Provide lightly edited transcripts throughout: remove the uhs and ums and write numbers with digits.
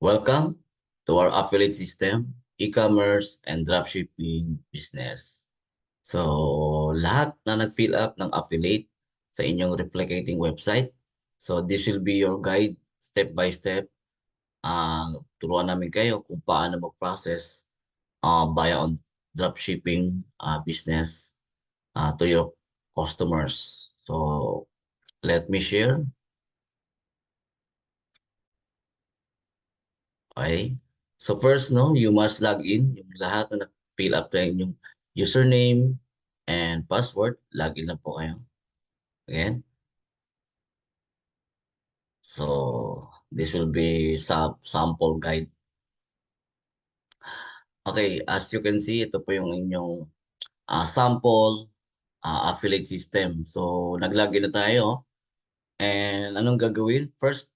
Welcome to our affiliate system, e-commerce, and dropshipping business. So, lahat na nag-fill up ng affiliate sa inyong replicating website. So, this will be your guide step by step. Turuan namin kayo kung paano mag-process via on dropshipping business to your customers. So, let me share. Okay. So first, no, you must log in. Yung lahat na nag-fill up tayo yung username and password. Login na po kayo. Again. So this will be sample guide. Okay, as you can see, ito po yung inyong sample affiliate system. So nag-login na tayo. And anong gagawin? First,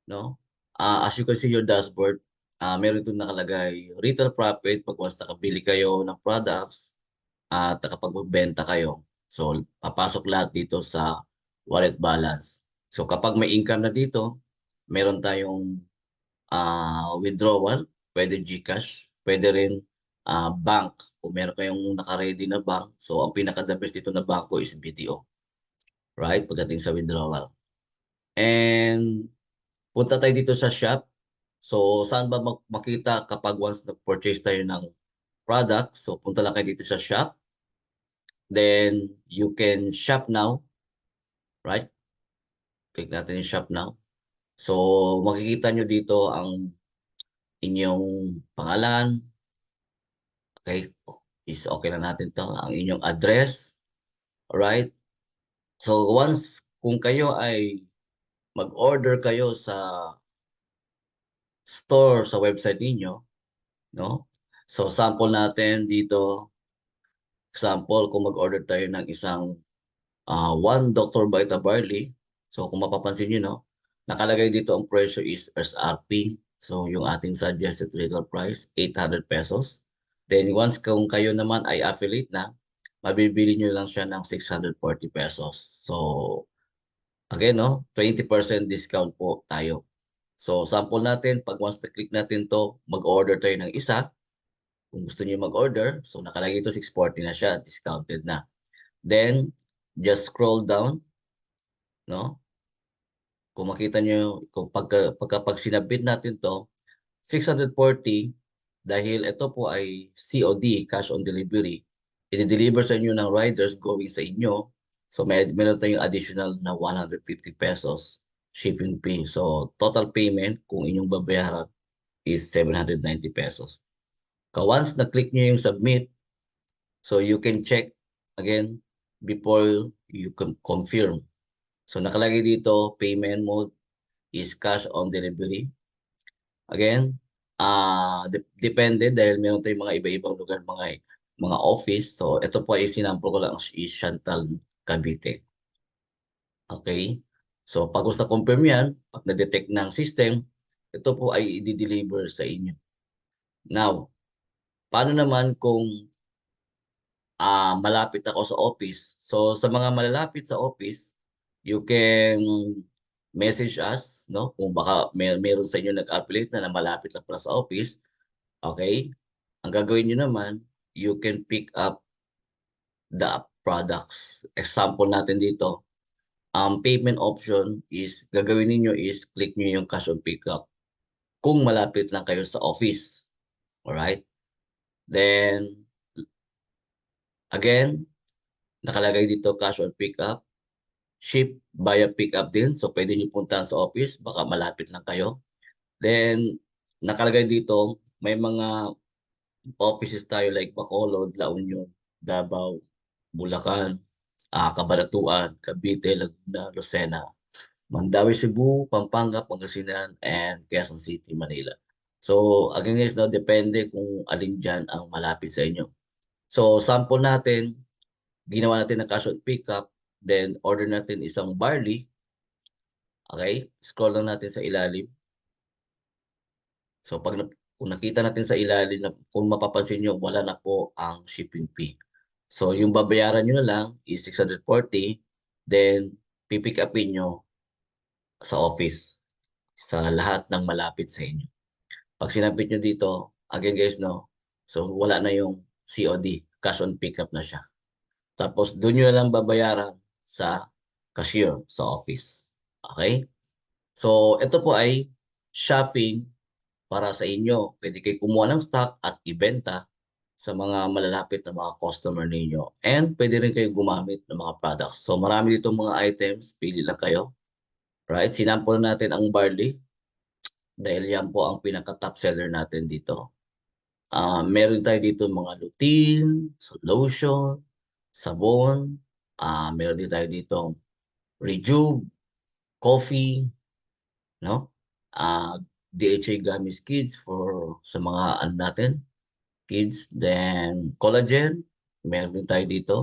no? As you can see your dashboard, meron doon nakalagay retail profit pag once nakabili kayo ng products at nakapagbenta kayo. So, papasok lahat dito sa wallet balance. So, kapag may income na dito, meron tayong withdrawal, pwede GCash, pwede rin bank. Kung meron kayong naka-ready na bank, so ang pinaka-the best dito na banko is BDO. Right? Pagdating sa withdrawal. And punta tayo dito sa shop. So, saan ba makita kapag once nag-purchase tayo ng product? So, punta lang kayo dito sa shop. Then, you can shop now. Right? Click natin yung shop now. So, makikita nyo dito ang inyong pangalan. Okay? Is okay na natin to. Ang inyong address. Alright? So, once kung kayo ay mag-order kayo sa store sa website ninyo, no? So, sample natin dito. Example, kung mag-order tayo ng isang one Dr. Vita Barley. So, kung mapapansin nyo, no? Nakalagay dito ang presyo is SRP. So, yung ating suggested retail price, 800 pesos. Then, once kung kayo naman ay affiliate na, mabibili nyo lang siya ng 640 pesos. So, again, no? 20% discount po tayo. So, sample natin, pag once na-click natin to, mag-order tayo ng isa. Kung gusto niyo mag-order, so nakalagay ito 640 na siya, discounted na. Then, just scroll down, no? Kung makita niyo, kung pag sinabit natin to, 640, dahil ito po ay COD, cash on delivery, i-deliver sa inyo ng riders going sa inyo, so meron tayong additional na 150 pesos shipping fee. So, total payment, kung inyong babayaran, is 790 pesos. Once na-click nyo yung submit, so you can check again before you can confirm. So nakalagay dito, payment mode is cash on delivery. Again, depende dahil meron tayong mga iba-ibang lugar, mga office. So ito po ay sinample ko lang is Chantal, Cavite. Okay? So pag gusto confirm yan, pag na-detect ng system, ito po ay i-deliver sa inyo. Now, paano naman kung malapit ako sa office? So sa mga malalapit sa office, you can message us, no? Kung baka meron sa inyo nag-affiliate na malapit lang pala sa office, okay? Ang gagawin niyo naman, you can pick up the products. Example natin dito, payment option is, gagawin niyo is click niyo yung cash on pickup kung malapit lang kayo sa office. Alright? Then, again, nakalagay dito cash on pickup. Ship via pickup din. So, pwede nyo puntahan sa office. Baka malapit lang kayo. Then, nakalagay dito, may mga offices tayo like Bacolod, La Union, Davao, Bulacan, Cabanatuan, Cavite, Laguna, Lucena, Mandawi, Cebu, Pampanga, Pangasinan, and Quezon City, Manila. So, again guys, no, depende kung alin dyan ang malapit sa inyo. So, sample natin, ginawa natin ng cash on pickup, then order natin isang barley. Okay? Scroll lang natin sa ilalim. So kung nakita natin sa ilalim, kung mapapansin nyo, wala na po ang shipping fee. So yung babayaran nyo na lang is 640, then pipick upin nyo sa office. sa lahat ng malapit sa inyo. Pag sinabit nyo dito, again guys, no? So, wala na yung COD, cash on pickup na siya. Tapos, doon nyo na lang babayaran sa cashier, sa office. Okay? So, ito po ay shopping para sa inyo. Pwede kayo kumuha ng stock at ibenta sa mga malalapit na mga customer ninyo. And pwede rin kayo gumamit ng mga products. So, marami dito mga items. Pili lang kayo. Right? Sinample natin ang barley dahil yan po ang pinaka-top seller natin dito. Meron tayo dito mga lutein, lotion, sabon. Meron din tayo dito Rejuve, coffee, no? DHA Gummies Kids for sa mga ano natin, kids. Then collagen, meron din tayo dito.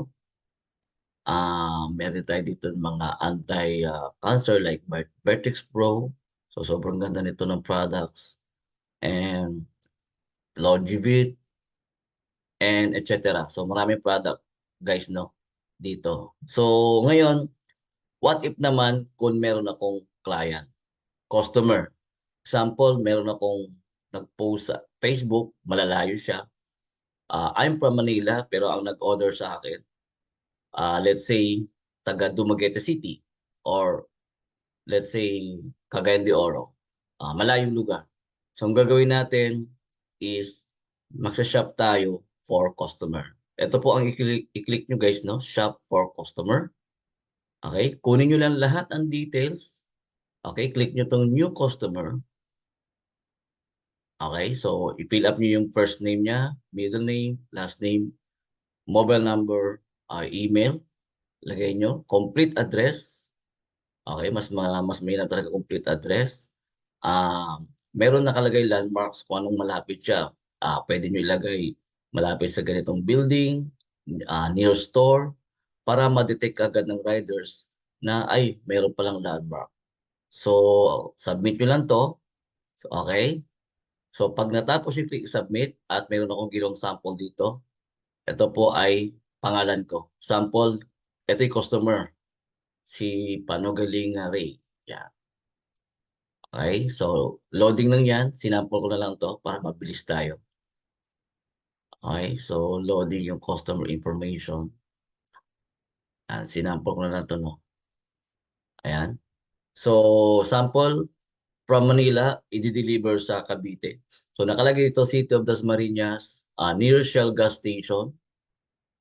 Meron tayo dito ng mga anti-cancer like Vertex Pro. So sobrang ganda nito ng products. And Longevit, and etc. So maraming product guys, no, dito. So ngayon, what if naman kung meron akong client, customer. Example, meron akong nag-post sa Facebook, malalayo siya. I'm from Manila pero ang nag-order sa akin, let's say taga Dumaguete City or let's say Cagayan de Oro. Malayong lugar. So ang gagawin natin is magsha-shop tayo for customer. Ito po ang i-click nyo guys, no? Shop for customer. Okay? Kunin nyo lang lahat ang details. Okay? Click nyo tong new customer. Okay? So, i-fill up nyo yung first name niya, middle name, last name, mobile number, email. Lagay nyo. Complete address. Okay? Mas may na talaga complete address. Meron nakalagay landmarks kung anong malapit siya. Pwede nyo ilagay malapit sa ganitong building, near store, para ma-detect agad ng riders na ay, meron palang landmark. So, submit nyo lang to. So, okay? So, pag natapos yung click submit at meron akong ginawang sample dito, ito po ay pangalan ko. Sample, ito yung customer, si Panogaling Ray. Yan. Okay? So, loading lang yan. Sinample ko na lang to para mabilis tayo. Okay? So, loading yung customer information. Yan, sinample ko na lang to, no? Ayan. So, sample, from Manila, i-deliver sa Cavite. So nakalagay ito, City of Dasmariñas, near Shell gas station,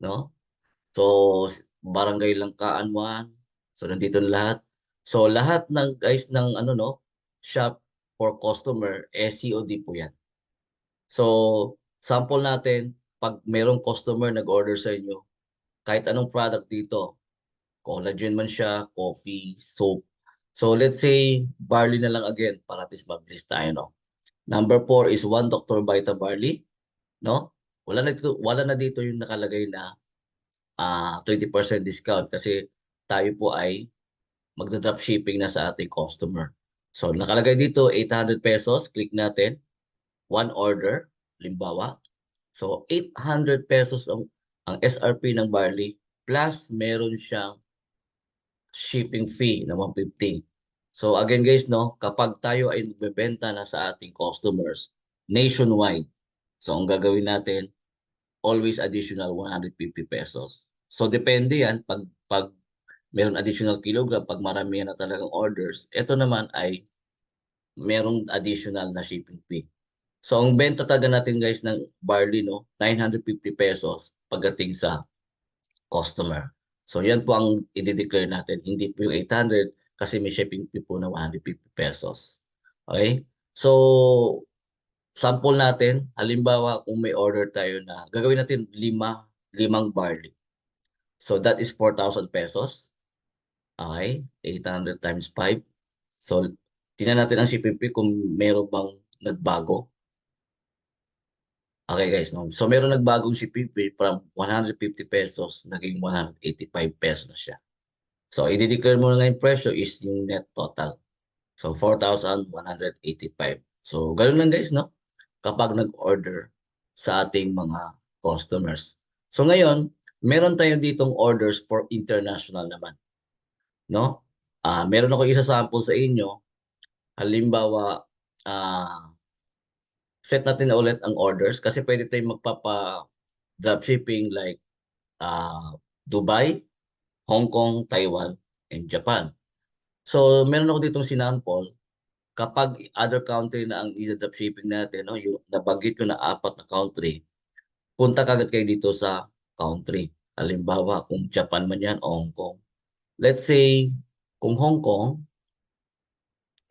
no? So Barangay Langkaan 1. So nandito na lahat. So lahat ng guys ng ano, no, shop for customer, COD po 'yan. So sample natin, pag merong customer nag-order sa inyo, kahit anong product dito, collagen man siya, coffee, soap. So let's say barley na lang again para at least mabilis tayo, no? Number 4 is 1 Dr. Vita Barley, no? Wala na dito yung nakalagay na 20% discount kasi tayo po ay magda-drop shipping na sa ating customer. So nakalagay dito 800 pesos, click natin, one order, limbawa. So 800 pesos ang SRP ng barley plus meron siyang shipping fee na 150. So again guys, no, kapag tayo ay magbebenta na sa ating customers nationwide, so ang gagawin natin, always additional 150 pesos. So depende yan, pag meron additional kilogram, pag marami na talagang orders, ito naman ay merong additional na shipping fee. So ang benta talaga natin guys ng barley, no, 950 pesos pagdating sa customer. So yan po ang i-declare natin, hindi po yung 800 kasi may shipping fee po na 150 pesos. Okay? So sample natin, halimbawa kung may order tayo na gagawin natin limang barley. So that is 4,000 pesos. Okay? 800 times 5. So tingnan natin ang shipping fee kung meron bang nagbago. Okay guys, no? So meron nagbagong shipping fee from 150 pesos, naging 185 pesos na siya. So i-declare mo na yung presyo is yung net total. So 4,185. So ganoon lang guys, no? Kapag nag-order sa ating mga customers. So ngayon, meron tayo ditong orders for international naman, no? Meron ako isa sample sa inyo. Halimbawa, set natin na ulit ang orders kasi pwede tayong dropshipping like Dubai, Hong Kong, Taiwan, and Japan. So, meron ako ditong sinample. Kapag other country na ang i-dropshipping natin, no, yung nabanggit ko na 4 na country, punta kagad kayo dito sa country. Halimbawa, kung Japan man yan o Hong Kong. Let's say, kung Hong Kong,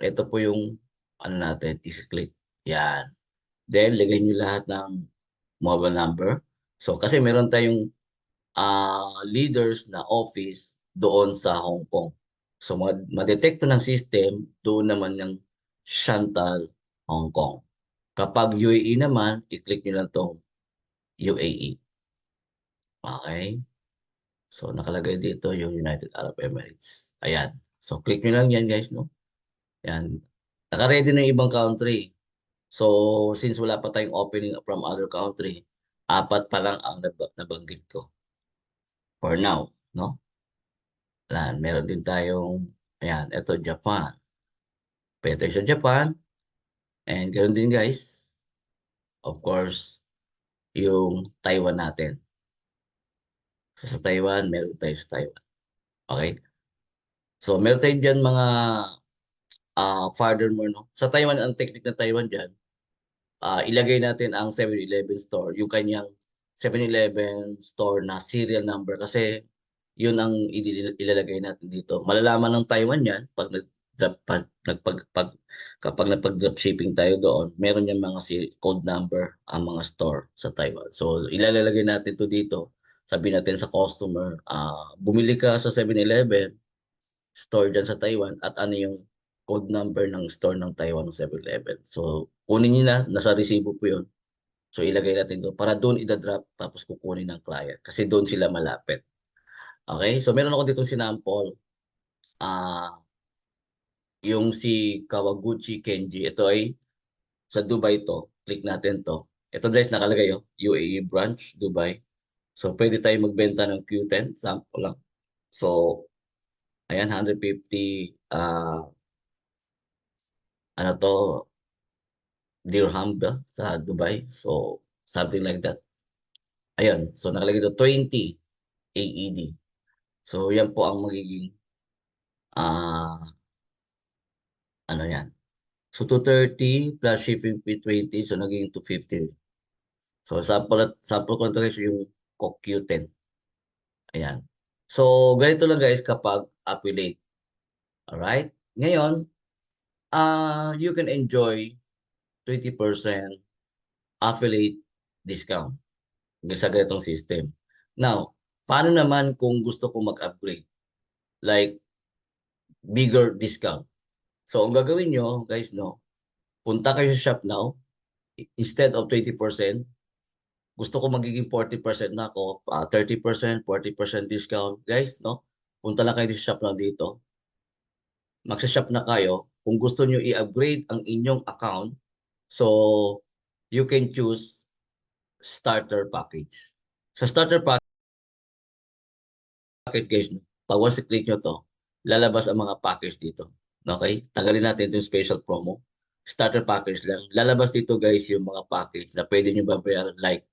ito po yung ano natin, i-click. Yan. Then, lagay nyo lahat ng mobile number. So, kasi meron tayong leaders na office doon sa Hong Kong. So, ma-detect ng system, doon naman yung Chantal, Hong Kong. Kapag UAE naman, i-click nyo lang itong UAE. Okay? So, nakalagay dito yung United Arab Emirates. Ayan. So, click nyo lang yan, guys, no? Ayan. Naka-ready na yung ibang country. So, since wala pa tayong opening from other country, 4 pa lang ang nabanggit ko. For now, no? Ayan, meron din tayong, ayan, ito Japan. Pwede tayo sa Japan. And ganoon din, guys. Of course, yung Taiwan natin. So, sa Taiwan, meron tayo sa Taiwan. Okay? So, meron tayo dyan mga furthermore, no? Sa Taiwan, ang technique ng Taiwan dyan, ilagay natin ang 7-Eleven store, yung kanyang 7-Eleven store na serial number kasi yun ang ilalagay natin dito. Malalaman ng Taiwan yan pag kapag nagpag-drop shipping tayo doon, meron yan mga code number ang mga store sa Taiwan. So ilalagay natin to dito. Sabihin natin sa customer, bumili ka sa 7-Eleven store dyan sa Taiwan at ano yung code number ng store ng Taiwan ng 7-Eleven. So kunin niyo nasa resibo po yun. So ilagay natin doon para doon idadrop tapos kukunin ng client kasi doon sila malapit. Okay? So meron ako ditong sinample. Yung si Kawaguchi Kenji. Ito ay sa Dubai to. Click natin to. Ito guys nakalagay UAE branch, Dubai. So pwede tayo magbenta ng Q10. Sample lang. So ayan 150 ano to dirham ba sa Dubai. So something like that. Ayan. So nakalagay to 20 AED. So yan po ang magiging ano yan. So 230 plus shipping fee 20, so naging 250. So sample ko ito guys yung CoQ10. Ayan. So ganito lang guys kapag affiliate. Alright? Ngayon, you can enjoy 20% affiliate discount sa ganitong system. Now, paano naman kung gusto ko mag-upgrade? Like, bigger discount. So, ang gagawin nyo, guys, no, punta kayo sa shop now. Instead of 20%, gusto ko magiging 40% na ako, 30%, 40% discount. Guys, no, punta lang kayo sa shop na dito. Magsa-shop na kayo. Kung gusto nyo i-upgrade ang inyong account, so you can choose starter package. Sa starter package, guys, pag once click nyo to, lalabas ang mga package dito. Okay? Tagalin natin itong special promo. Starter package lang. Lalabas dito guys yung mga package na pwede nyo babayaran like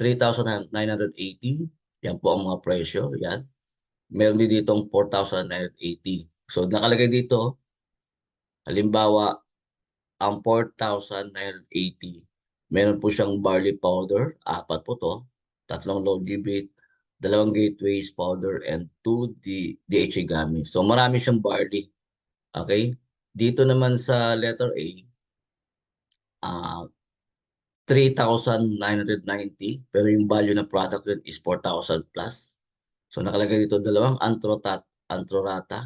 3,980. Yan po ang mga presyo. Yan. Meron din ditong 4,980. So nakalagay dito, halimbawa, ang 4,980, meron po siyang barley powder, 4 po to, 3 low gibit, 2 gateways powder, and 2 DHA gummy. So marami siyang barley. Okay? Dito naman sa letter A, 3,990, pero yung value ng product yun is 4,000 plus. So nakalagay dito 2 Antrorata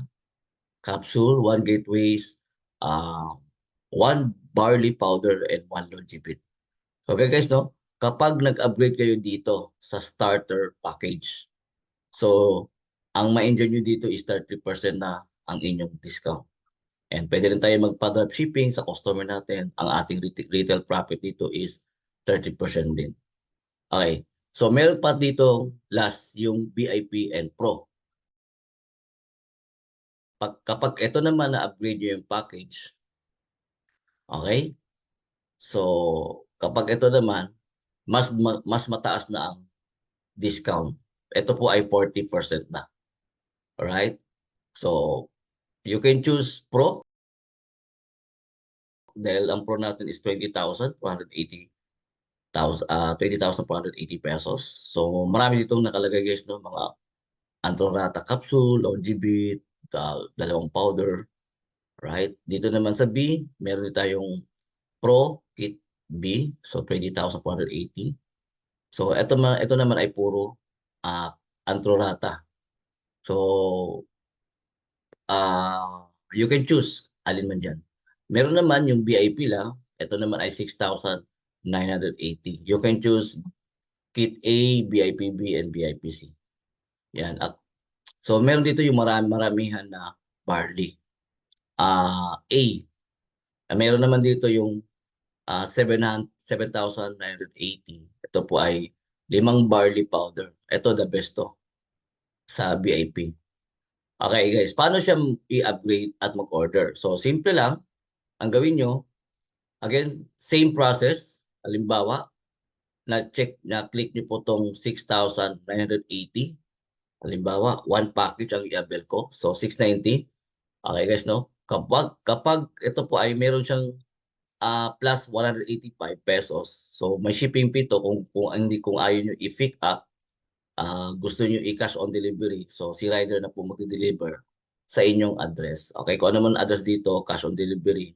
capsule, 1 gateways, 1 barley powder, and 1 longibit. Okay guys, no? Kapag nag-upgrade kayo dito sa starter package, so ang ma-enjoy nyo dito is 30% na ang inyong discount. And pwede rin tayo magpa-drop shipping sa customer natin. Ang ating retail profit dito is 30% din. Okay. So meron pa dito last yung VIP and Pro. Kapag ito naman na-upgrade nyo yung package, Okay? So, kapag ito naman, mas mataas na ang discount. Ito po ay 40% na. Alright? So, you can choose Pro dahil ang Pro natin is 20,480 pesos. So, marami ditong nakalagay guys, no? Mga Antrorata capsule, Longibit, dalawang powder, right? Dito naman sa B, meron din tayong Pro Kit B, so 20,480. So, ito naman ay puro Antrorata. So, you can choose alin man dyan. Meron naman yung VIP lang. Ito naman ay 6,980. You can choose Kit A, VIP B, and VIP C. Yan. So, meron dito yung maramihan na barley. A. Meron naman dito yung 7,980. Ito po ay 5 barley powder. Ito the best to sa VIP. Okay guys, paano siya i-upgrade at mag-order? So simple lang, ang gawin nyo, again, same process. Halimbawa, na-click nyo po tong 6,980. Halimbawa, one package ang i-avail ko. So 690. Okay guys, no? Kapag ito po ay meron siyang plus 185 pesos. So may shipping fee to kung ayaw nyo i-pick up, gusto nyo i-cash on delivery. So si rider na po mag-deliver sa inyong address. Okay, kung ano man address dito, cash on delivery.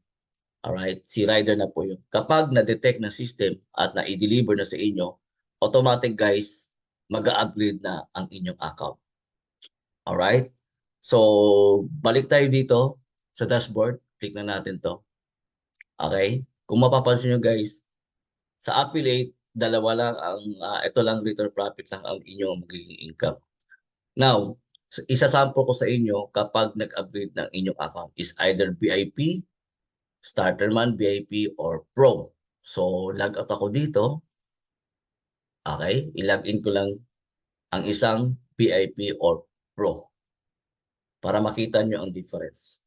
Alright, si rider na po yun. Kapag na-detect ng system at na-i-deliver na sa inyo, automatic guys, mag-upgrade na ang inyong account. Alright? So, balik tayo dito sa dashboard. Click na natin to. Okay? Kung mapapansin nyo guys, sa affiliate, dalawa lang ang, ito lang return profit lang ang inyong magiging income. Now, isasample ko sa inyo kapag nag-upgrade ng inyong account is either VIP, Starter man, VIP, or Pro. So, log out ako dito. Okay? I-log in ko lang ang isang VIP or Pro para makita nyo ang difference.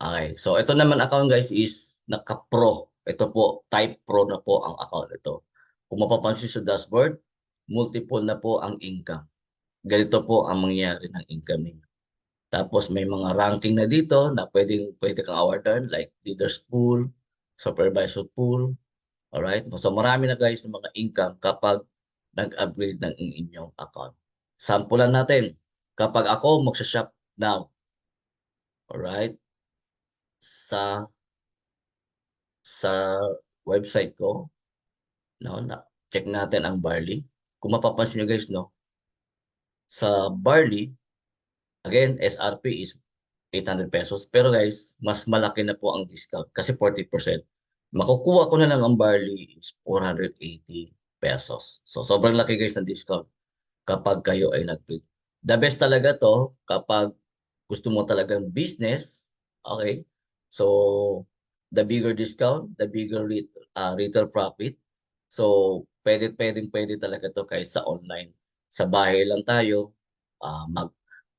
Okay. So, ito naman account guys is naka-Pro. Ito po, type Pro na po ang account ito. Kung mapapansin sa dashboard, multiple na po ang income. Ganito po ang mangyayari ng income ninyo. Tapos may mga ranking na dito na pwede kang awardan like leaders pool, supervisor pool. Alright? So marami na guys ng mga income kapag nag-upgrade ng inyong account. Sampulan natin. Kapag ako magsha-shop now, alright, sa website ko, no, check natin ang barley. Kung mapapansin nyo guys, no, sa barley, again, SRP is 800 pesos. Pero guys, mas malaki na po ang discount kasi 40%. Makukuha ko na lang ang barley is 480 pesos. So, sobrang laki guys ng discount kapag kayo ay nag-pick. The best talaga to kapag gusto mo talagang business. Okay? So, the bigger discount, the bigger retail profit. So, pwede talaga to kahit sa online. Sa bahay lang tayo,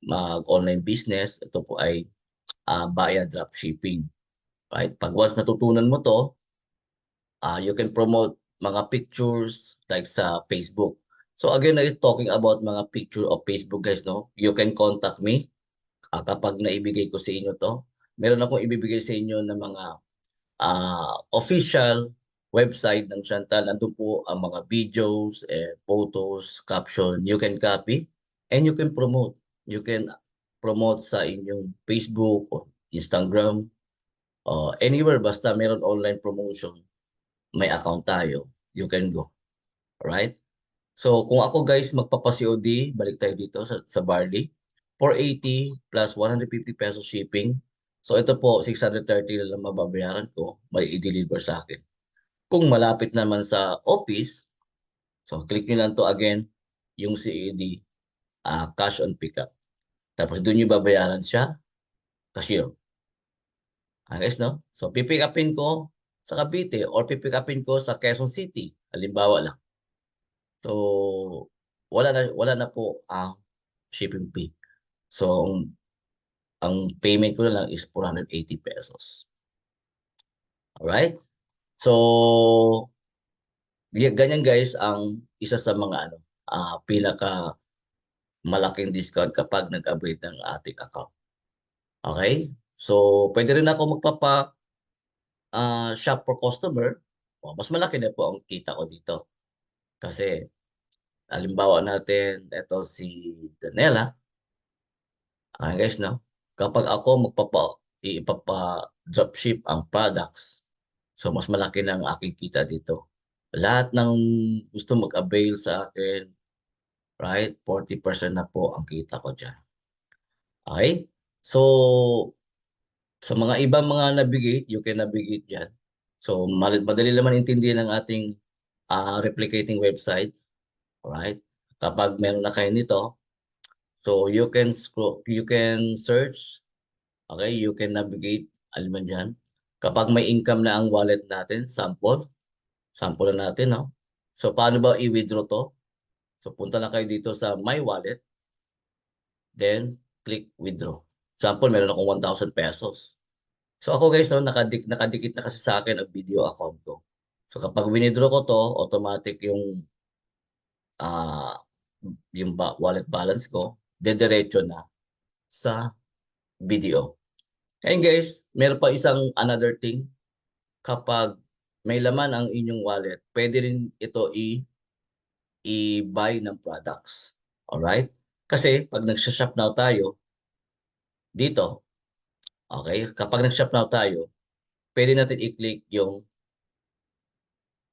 mag-online business. Ito po ay via dropshipping. Right? Pag once natutunan mo to, you can promote mga pictures like sa Facebook. So again, talking about mga picture of Facebook guys, no? You can contact me kapag naibigay ko sa inyo to. Meron akong ibibigay sa inyo ng mga official website ng Chantal. Nandun po ang mga videos, photos, caption. You can copy and you can promote. You can promote sa inyong Facebook o Instagram, anywhere basta meron online promotion, may account tayo, you can go. Alright? So, kung ako guys magpapa-COD, balik tayo dito sa barley, 480 plus 150 pesos shipping. So, ito po, 630 na lang mababayaran ko, may i-deliver sa akin. Kung malapit naman sa office, so click nyo lang to again, yung COD, cash on pickup. Tapos doon nyo babayaran siya, cashier. Guys, no? So, pipick upin ko sa Cavite or pipick upin ko sa Quezon City. Halimbawa lang. So, wala na po ang shipping fee. So, ang payment ko na lang is 480 pesos. Alright? So, ganyan guys ang isa sa mga pinaka malaking discount kapag nag-upgrade ng ating account. Okay? So, pwede rin ako shop for customer. Mas malaki na po ang kita ko dito. Kasi, halimbawa natin, ito si Daniela. Okay guys, no? Kapag ako ipapa-dropship ang products, so mas malaki na ang aking kita dito. Lahat ng gusto mag-avail sa akin, right? 40% na po ang kita ko dyan. Okay? So, sa mga ibang mga navigate, you can navigate dyan. So, madali naman intindihan ng ating replicating website. Alright? Kapag meron na kayo nito, so you can search, okay? You can navigate, aliman dyan. Kapag may income na ang wallet natin, sample na natin, no? So, paano ba i-withdraw to? So, punta lang kayo dito sa My Wallet, then click withdraw. Sample, meron akong 1,000 pesos. So ako guys, no, nakadikit na kasi sa akin ang video account ko. So kapag withdraw ko to, automatic ah wallet balance ko, dediretso na sa video. And guys, meron pa isang another thing. Kapag may laman ang inyong wallet, pwede rin ito i-buy ng products. Alright? Kasi pag nag-shop now tayo, dito, okay, kapag nag-shop now tayo, pwede natin i-click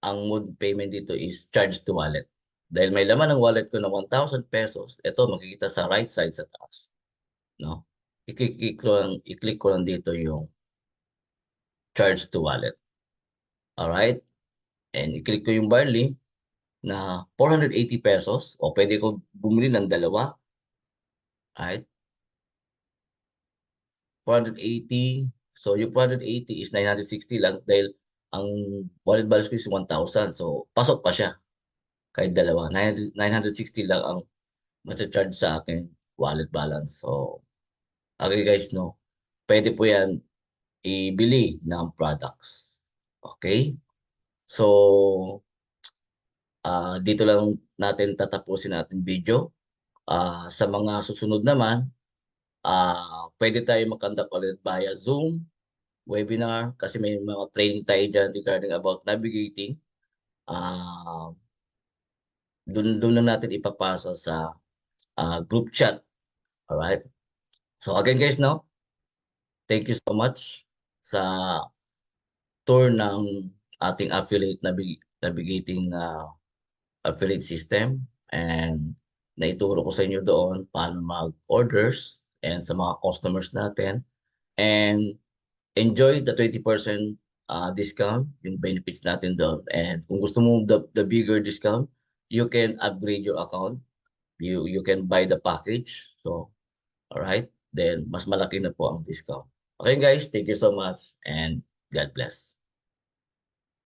ang mode payment dito is charge to wallet. Dahil may laman ang wallet ko na 1,000 pesos, ito makikita sa right side sa taas. No? I-click ko lang dito yung charge to wallet. Alright? And i-click ko yung barley na 480 pesos o pwede ko bumili ng dalawa. Alright? 480. So yung 480 is 960 lang dahil ang wallet balance ko is 1,000. So pasok pa siya. Kahit dalawa. 960 lang ang charge sa akin wallet balance. So, okay guys, no? Pwede po yan ibili ng products. Okay? So, dito lang natin tatapusin natin video. Sa mga susunod naman, pwede tayo mag-conduct ulit via Zoom, webinar, kasi may mga training tayo dyan regarding about navigating. Doon lang natin ipapasa sa group chat. Alright? So again guys, no? Thank you so much sa tour ng ating affiliate navigating affiliate system, and naituro ko sa inyo doon paano mag-orders and sa mga customers natin, and enjoy the 20% discount, yung benefits natin doon. And kung gusto mo the bigger discount, you can upgrade your account. You can buy the package. So, all right, then mas malaki na po ang discount. Okay guys, thank you so much and God bless.